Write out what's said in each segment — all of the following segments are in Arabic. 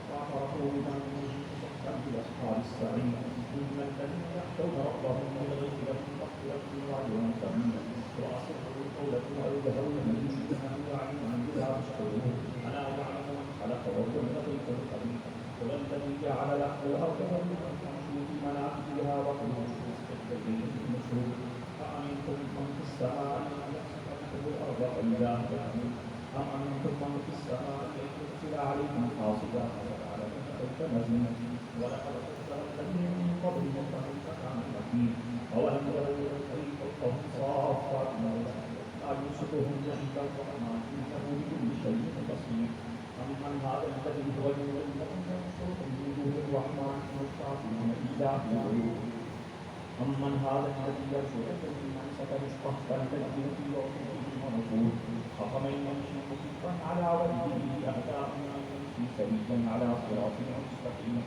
واعترفوا بذنبهم فسحقا باصحاب السعير ان الذين يخشون ربهم بالغيب لهم مغفرة واجر كبير واسروا القول ثم يجهرون به انه يعلم من بذات الصدور الا يعلم من خلق وهو اللطيف الخبير هو الذي جعل لكم الارض ذلولا فامشوا في مناكبها وكلوا من رزقه اليه النشور أأمنتم من في السماء أن يخسف بكم الأرض فإذا هي تمور أم أمنتم من في السماء أن يرسل عليكم حاصبا فجعلكم كيف مزيد ولقد كذب الذين من قبلهم فكيف كان نكير أولم يروا إلى الطير فوقهم صافات مولا لا يمسكهم إلا الرحمن إنه بكل شيء بصير أمن هذا الذي هو يولد لكم ينصركم من دون الرحمن إن الكافرون إلا في غرور أمن هذا الذي يرزقكم من سكن رزقه فلتجد في يومه ونفور أفمن يمشي مكبا على وجهه أهدى أمن يمشي سويا على صراط مستقيم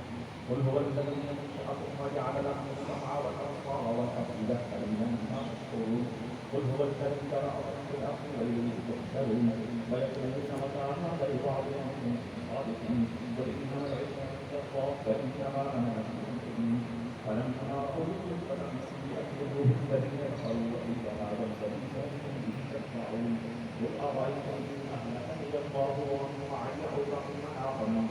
قل هو الذي أنشأكم وجعل لكم السمع والأبصار والأفئدة قليلا ما تشكرون قل هو الذي ذرأكم في الأرض وإليه تحشرون ويقولون متى هذا الوعد إن كنتم صادقين قل إنما العلم عند الله فإنما أنا نذير مبين فلما رأوا الفتح السيئة وجوه الذين كفروا وإذا هذا الذي كنتم به تسمعون قل أرأيتم إن أهلكني الله ومن معي أو رحم آخر من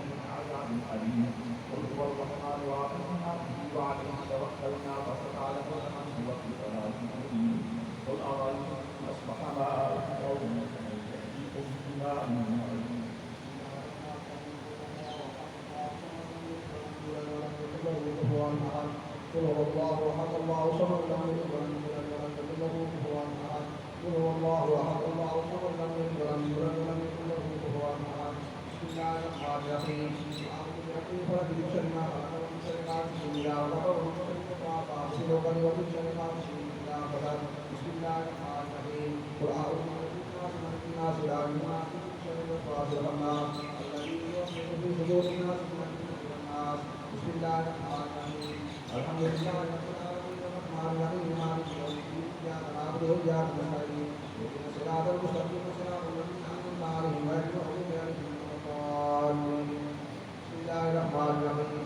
من عذاب أليم قل هو الرحمن وآمنا به وعليه توكلنا فستعلمون من هو في ضلال مبين قل أرأيتم إن أصبح ماؤكم غورا فمن يأتيكم بماء معين قل هو الله احد الله الصمد لم يلد ولم يولد ولم يكن له كفوا احد قل هو الله احد الله الصمد لم يلد ولم يولد ولم يكن له كفوا احد بسم الله الرحمن الرحيم اعوذ برب الفلق من شر ما خلق ومن شر غاسق اذا وقب ومن شر غاسق ومن شر غاسق اذا وقب بسم الله الرحمن الرحيم قل اعوذ برب الناس ملك الناس اله الناس من شر الوسواس الخناس الذي يوسوس في صدور الناس من الناس بسم الله الرحمن الرحيم الحمد لله رب العالمين الرحمن الرحيم مالك يوم الدين اياك نعبد واياك نستعين اهدنا الصراط المستقيم صراط الذين انعمت عليهم غير المغضوب عليهم ولا الضالين بسم الله الرحمن الرحيم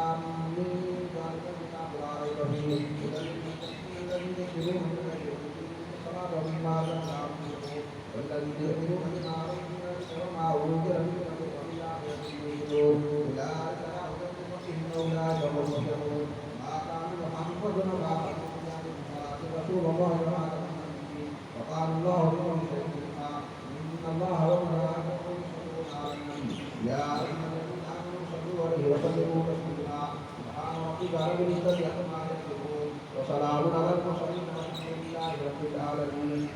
آمين ذلك الكتاب لا ريب فيه هدى للمتقين الذين يؤمنون بالغيب ويقيمون الصلاة ومما رزقناهم ينفقون والذين يؤمنون بما أنزل وما أنزل من قبل وبالآخرة يؤمنون أولئك على هدى من ربهم أولئك هم المفلحون ما كان محمد ولا ولكن رسول الله وما وقال الله لمن شهدنا إن الله وملائكته يصلون على النبي يا أيها الذين آمنوا صلوا عليه وسلموا تسليما سبحان ربك رب العزة عما يصفون وسلام على المرسلين والحمد لله رب العالمين.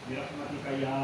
برحمتك يا